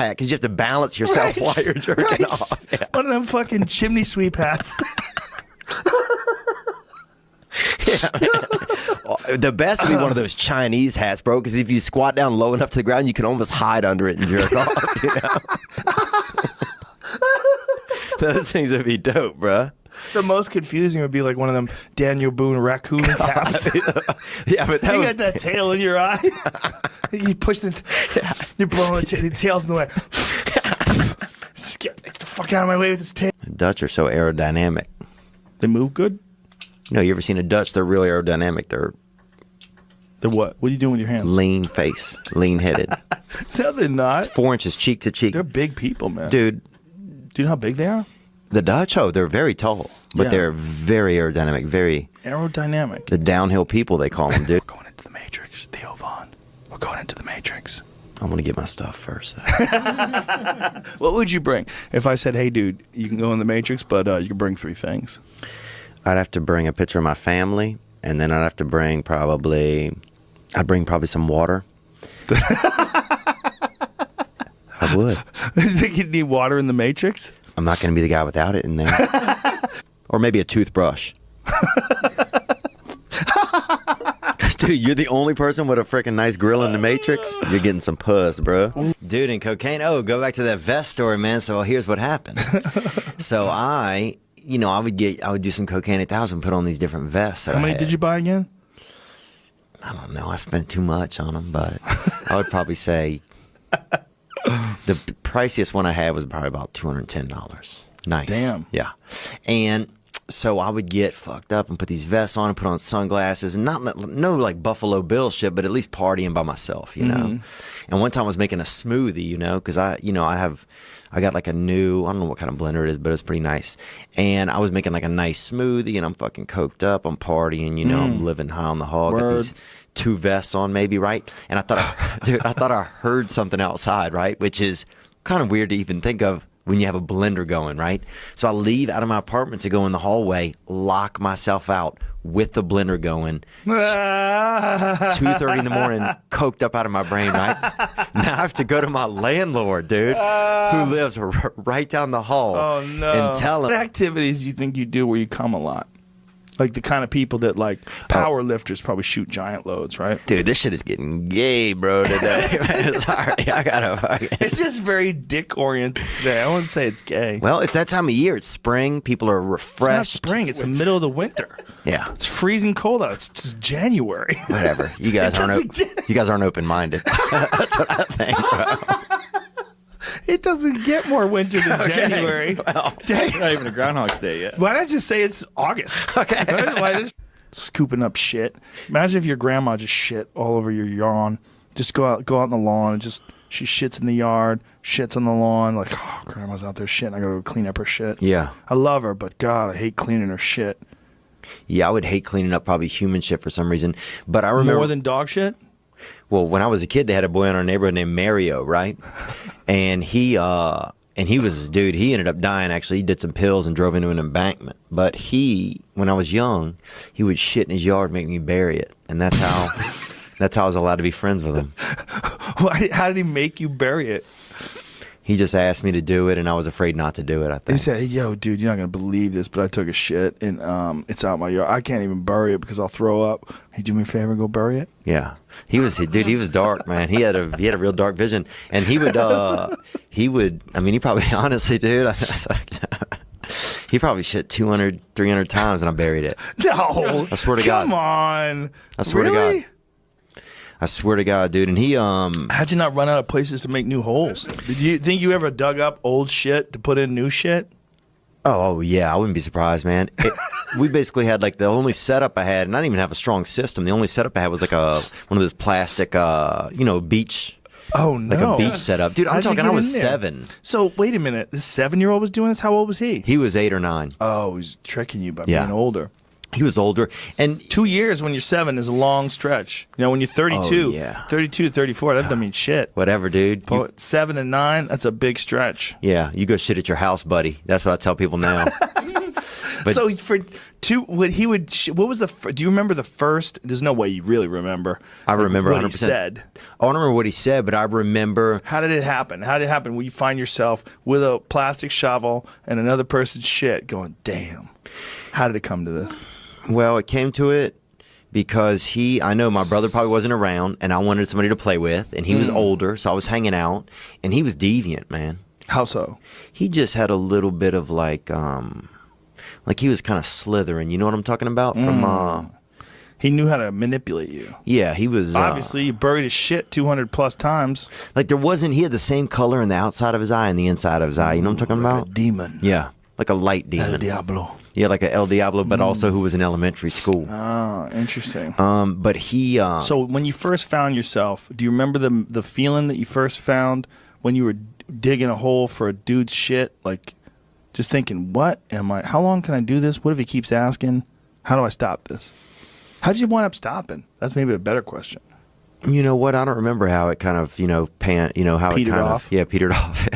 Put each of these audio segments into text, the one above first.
because you have to balance yourself while you're jerking off. Yeah. One of them fucking chimney sweep hats. Yeah. The best would be one of those Chinese hats, bro, because if you squat down low enough to the ground, you can almost hide under it and jerk off, you know? Those things would be dope, bro. The most confusing would be like one of them Daniel Boone raccoon caps. Yeah, but that you got that tail in your eye. You push you're blowing the tail's in the way. Just get the fuck out of my way with this tail. The Dutch are so aerodynamic. They move good? No, you ever seen a Dutch? They're really aerodynamic. They're what? What are you doing with your hands? lean face, lean headed. No, they're not. 4 inches cheek to cheek. They're big people, man. Dude. Do you know how big they are? The Dutch, they're very tall, but Yeah. they're very aerodynamic, very... Aerodynamic. The downhill people, they call them, dude. We're going into the Matrix, Theo Vaughn. We're going into the Matrix. I'm going to get my stuff first, though. What would you bring? If I said, hey, dude, you can go in the Matrix, but you can bring 3 things. I'd have to bring a picture of my family, and then I'd have to bring probably some water. I would. You think you'd need water in the Matrix? I'm not going to be the guy without it in there. Or maybe a toothbrush. Because, dude, you're the only person with a freaking nice grill in the Matrix. You're getting some puss, bro. Dude, and cocaine. Oh, go back to that vest story, man. So here's what happened. So I would do some cocaine 8,000, put on these different vests. How many did you buy again? I don't know. I spent too much on them, but I would probably say the priciest one I had was probably about $210. Nice. Damn. Yeah. And so I would get fucked up and put these vests on and put on sunglasses and no like Buffalo Bill shit, but at least partying by myself, you know. And one time I was making a smoothie, you know, because I got like a new, I don't know what kind of blender it is, but it's pretty nice. And I was making like a nice smoothie and I'm fucking coked up. I'm partying, you know, I'm living high on the hog. Got these 2 vests on maybe, right? And I thought I heard something outside, right? Which is kind of weird to even think of when you have a blender going, right? So I leave out of my apartment to go in the hallway, lock myself out with the blender going. 2:30 in the morning, coked up out of my brain, right? Now I have to go to my landlord, dude, who lives right down the hall. Oh, no. And tell him. What activities do you think you do where you come a lot? Like the kind of people that like power lifters probably shoot giant loads, right? Dude, this shit is getting gay, bro, today. Sorry, I gotta fucking... It's just very dick-oriented today. I wouldn't say it's gay. Well, it's that time of year. It's spring. People are refreshed. It's not spring. It's the middle of the winter. Yeah. It's freezing cold out. It's just January. Whatever. You guys aren't open-minded. That's what I think, bro. It doesn't get more winter than January. Well, It's not even a Groundhog's Day yet. Why not just say it's August? Okay. Why just scooping up shit? Imagine if your grandma just shit all over your lawn. Just go out in the lawn and just she shits in the yard, shits on the lawn. Like, oh, grandma's out there shitting. I gotta go clean up her shit. Yeah. I love her, but God, I hate cleaning her shit. Yeah, I would hate cleaning up probably human shit for some reason. But I remember... More than dog shit? Well, when I was a kid, they had a boy in our neighborhood named Mario, right? And he was, dude, he ended up dying, actually. He did some pills and drove into an embankment. But when I was young, he would shit in his yard, make me bury it. And that's how I was allowed to be friends with him. How did he make you bury it? He just asked me to do it, and I was afraid not to do it, I think. He said, hey, yo, dude, you're not going to believe this, but I took a shit, and it's out my yard. I can't even bury it because I'll throw up. Can you do me a favor and go bury it? Yeah. He was dark, man. He had a real dark vision. And he would, I mean, he probably, honestly, dude, he probably shit 200, 300 times, and I buried it. No. I swear to God. Come on. I swear to God. I swear to God, dude. And he, How'd you not run out of places to make new holes? Did you think you ever dug up old shit to put in new shit? Oh yeah, I wouldn't be surprised, man. We basically had like the only setup I had, and I didn't even have a strong system. The only setup I had was like one of those plastic, beach. Oh no! Like a beach setup, dude. I'm talking. I was 7. So wait a minute. This 7-year-old was doing this. How old was he? He was 8 or 9. Oh, he's tricking you by being older. He was older, and 2 years when you're 7 is a long stretch. You know, when you're 32, 32 to 34, that doesn't mean shit. Whatever, dude. 7 and 9, that's a big stretch. Yeah, you go shit at your house, buddy. That's what I tell people now. But So for two, what he would, what was the? Do you remember the first? There's no way you really remember. I remember what 100%. he said. I don't remember what he said, but I remember. How did it happen? How did it happen? Will you find yourself with a plastic shovel and another person's shit, going, "Damn"? How did it come to this? Well, it came to it because I know my brother probably wasn't around, and I wanted somebody to play with, and he was older, so I was hanging out, and he was deviant, man. How so? He just had a little bit of like he was kind of slithering. You know what I'm talking about? From He knew how to manipulate you. yeah, he was Obviously, you buried his shit 200 plus times. like he had the same color in the outside of his eye and the inside of his eye. You know what I'm talking Like about? a demon. Yeah, like a light demon. El Diablo. Yeah, like a El Diablo, but also who was in elementary school. Oh, interesting. But he So when you first found yourself, do you remember the feeling that you first found when you were digging a hole for a dude's shit? Like, just thinking, what am I? How long can I do this? What if he keeps asking? How do I stop this? How did you wind up stopping? That's maybe a better question. You know what? I don't remember how it kind of, how Petered it kind off? of, yeah, petered off.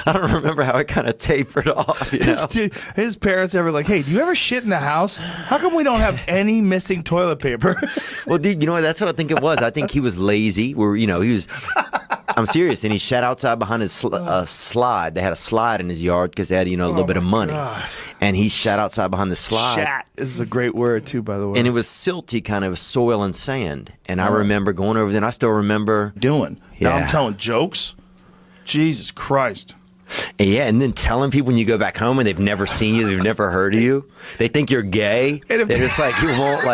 I don't remember how it kind of tapered off, you know? His parents ever like, hey, do you ever shit in the house? How come we don't have any missing toilet paper? Well, dude, you know what? That's what I think it was. I think he was lazy. I'm serious. And he shat outside behind his slide. They had a slide in his yard because they had, a little bit of money. God. And he shat outside behind the slide. Shat. This is a great word, too, by the way. And it was silty, kind of soil and sand. And I remember going over there, and I still remember. Doing. Now I'm Yeah. telling jokes? Jesus Christ. Yeah, and then telling people when you go back home and they've never seen you, they've never heard of you, they think you're gay. And if- They're just like, you won't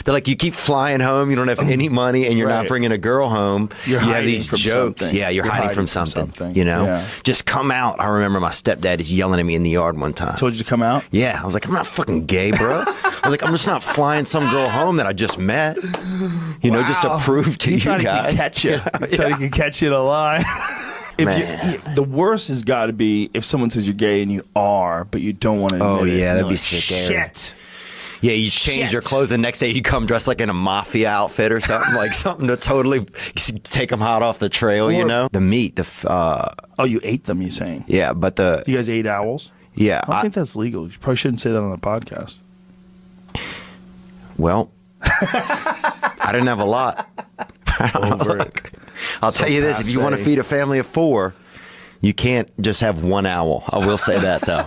they're like, you keep flying home, you don't have any money, and you're Right. not bringing a girl home. You're you have hiding these from jokes. something. Yeah, you're hiding from something. Yeah. Just come out. I remember my stepdad is yelling at me in the yard one time. Told you to come out? Yeah, I was like, I'm not fucking gay, bro. I was like, I'm just not flying some girl home that I just met, just to Wow. prove to He you thought he guys. could catch you. He thought he could catch you in a lie. Man. The worst has got to be if someone says you're gay and you are, but you don't want to admit Oh, it. yeah, You're that'd be like, scary. Shit. Yeah, you change your Shit. clothes, and the next day you come dressed like in a mafia outfit or something, like something to totally take them hot off the trail, Or- The meat, Oh, you ate them, you're saying? yeah, but You guys ate owls? yeah, I don't think that's legal. You probably shouldn't say that on the podcast. well, I didn't have a lot. Over it. I'll tell you this, if you want to passe. feed a family of 4, you can't just have one owl. I will say that, though.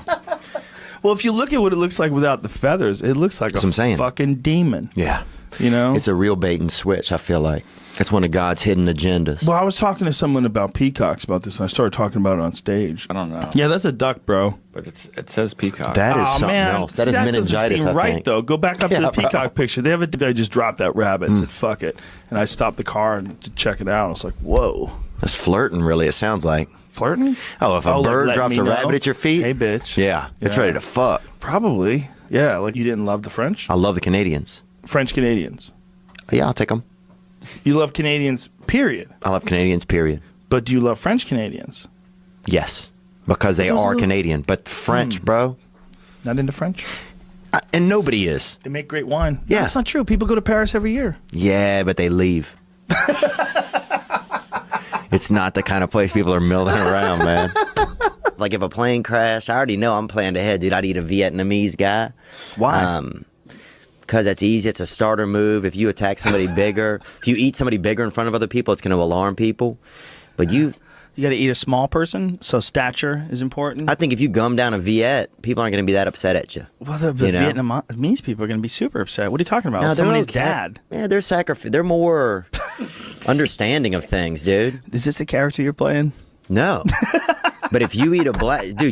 Well, if you look at what it looks like without the feathers, it looks like That's what I'm saying. fucking demon. Yeah. You know? It's a real bait and switch, I feel like. That's one of God's hidden agendas. Well, I was talking to someone about peacocks about this, and I started talking about it on stage. I don't know. Yeah, that's a duck, bro. But it says peacock. That is Oh, something man. else. That is doesn't meningitis, seem I right, think. though. Go back up to Yeah, the bro. peacock picture. They have I just dropped that rabbit and said, fuck it. And I stopped the car and to check it out. I was like, whoa. That's flirting, really, it sounds like. Flirting? Oh, if a like, bird let drops me a know. rabbit at your feet? Hey, bitch. Yeah, it's Yeah. ready to fuck. Probably. Yeah, like you didn't love the French? I love the Canadians. French Canadians. Yeah, I'll take them. You love Canadians, period. I love Canadians, period. But do you love French Canadians? Yes, because they Those are are- Canadian. But French, bro, Not into French? and nobody is. They make great wine. Yeah. That's not true. People go to Paris every year. Yeah, but they leave. It's not the kind of place people are milling around, man. Like if a plane crashed, I already know I'm planned ahead, dude. I'd eat a Vietnamese guy. Why? Because that's easy. It's a starter move. If you attack somebody bigger, if you eat somebody bigger in front of other people, it's going to alarm people. But you, You got to eat a small person, so stature is important. I think if you gum down a Viet, people aren't going to be that upset at you. Well, the You know? Vietnamese people are going to be super upset. What are you talking about? No, they're Somebody's okay. dad. Yeah, they're They're more understanding of things, dude. Is this a character you're playing? No. But if you eat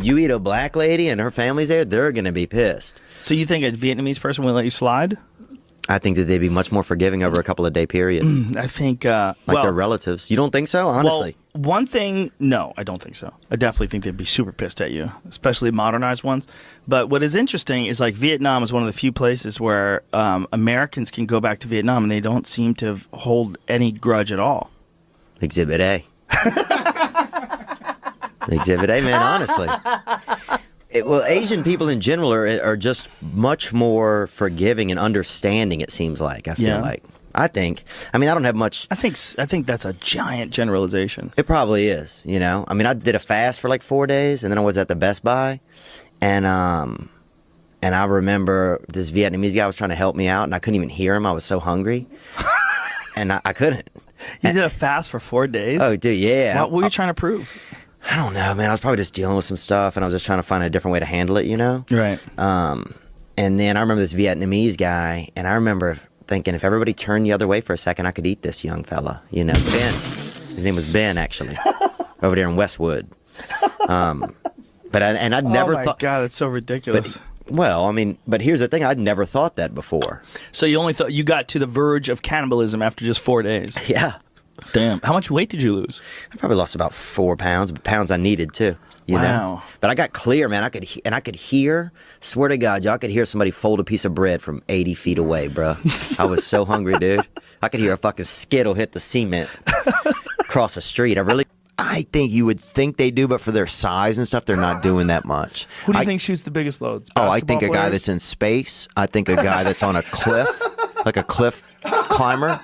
you eat a black lady and her family's there, they're going to be pissed. So you think a Vietnamese person will let you slide? I think that they'd be much more forgiving over a couple of day period. I think, Like their relatives. You don't think so? Honestly. Well, one thing, no, I don't think so. I definitely think they'd be super pissed at you, especially modernized ones. But what is interesting is like Vietnam is one of the few places where Americans can go back to Vietnam and they don't seem to hold any grudge at all. Exhibit A. Exhibit A, man, honestly. Well, Asian people in general are just much more forgiving and understanding, it seems like. I feel Yeah. like. I think. I mean, I don't have much. I think that's a giant generalization. It probably is, you know? I mean, I did a fast for like 4 days, and then I was at the Best Buy, and And I remember this Vietnamese guy was trying to help me out, and I couldn't even hear him. I was so hungry, and I couldn't. You did a fast for 4 days? Oh, dude, yeah. What were you trying to prove? I don't know, man. I was probably just dealing with some stuff, and I was just trying to find a different way to handle it, you know? Right. And then I remember this Vietnamese guy, and I remember thinking, if everybody turned the other way for a second, I could eat this young fella, you know? Ben. His name was Ben, actually, over there in Westwood. But I'd never thought. Oh my God, it's so ridiculous. Well, I mean, but here's the thing: I'd never thought that before. So you only thought you got to the verge of cannibalism after just 4 days? Yeah, Damn. How much weight did you lose? I probably lost about 4 pounds, but pounds I needed too. You know? But I got clear, man. I could hear. Swear to God, y'all could hear somebody fold a piece of bread from 80 feet away, bro. I was so hungry, dude. I could hear a fucking skittle hit the cement across the street. I think you would think they do, but for their size and stuff, they're not doing that much. Who do you think shoots the biggest loads? I think a Basketball guy players? that's in space. I think a guy that's on a cliff, like a cliff climber.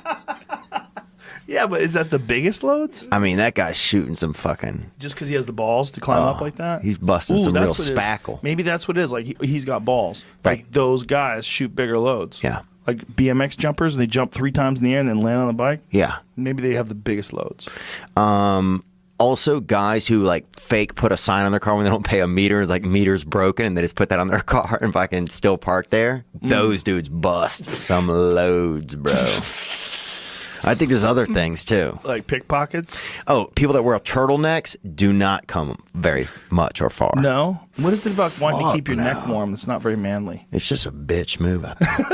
Yeah, but is that the biggest loads? I mean, that guy's shooting some fucking. Just because he has the balls to climb up like that? He's busting some real that's what it is. spackle. Maybe that's what it is. Like, he's got balls. Right. Like, those guys shoot bigger loads. Yeah. Like BMX jumpers, and they jump 3 times in the air and then land on the bike. Yeah. Maybe they have the biggest loads. Also, guys who like fake put a sign on their car when they don't pay a meter, like meter's broken, and they just put that on their car and fucking still park there. Those dudes bust some loads, bro. I think there's other things too. Like pickpockets? Oh, people that wear turtlenecks do not come very much or far. No. What is it about wanting to Fuck keep your neck warm that's not very manly? It's just a bitch move, I think.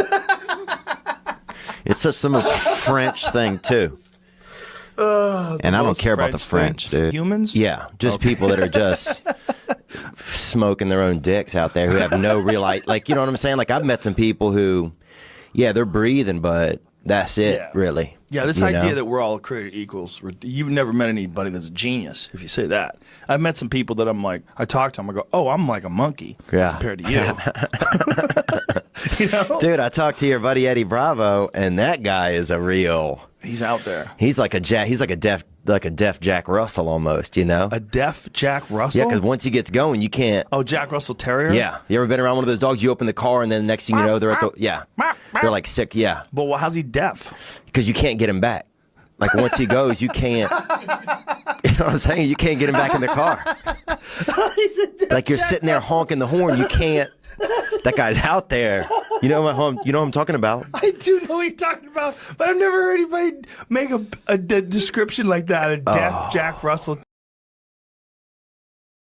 It's just the most French thing too. And I don't care about the French, dude. Humans? Yeah, just people that are just smoking their own dicks out there who have no real like, you know what I'm saying? Like, I've met some people who, yeah, they're breathing, but that's it, Yeah. really. Yeah, this You idea know? that we're all created equals. You've never met anybody that's a genius, if you say that. I've met some people that I'm like, I talk to them, I go, oh, I'm like a monkey compared to you. You know? Dude, I talked to your buddy Eddie Bravo, and that guy is a real. He's out there. He's like a deaf Jack Russell almost, you know? A deaf Jack Russell? Yeah, because once he gets going, you can't. Oh, Jack Russell Terrier? Yeah, you ever been around one of those dogs? You open the car, and then the next thing you know, they're at the they're like sick. Yeah, But how's he deaf? because you can't get him back. Like, once he goes, you can't. You know what I'm saying? You can't get him back in the car. Like, you're sitting there honking the horn. You can't. That guy's out there. You know what I'm talking about. I do know what you're talking about, but I've never heard anybody make a description like that. A deaf Jack Russell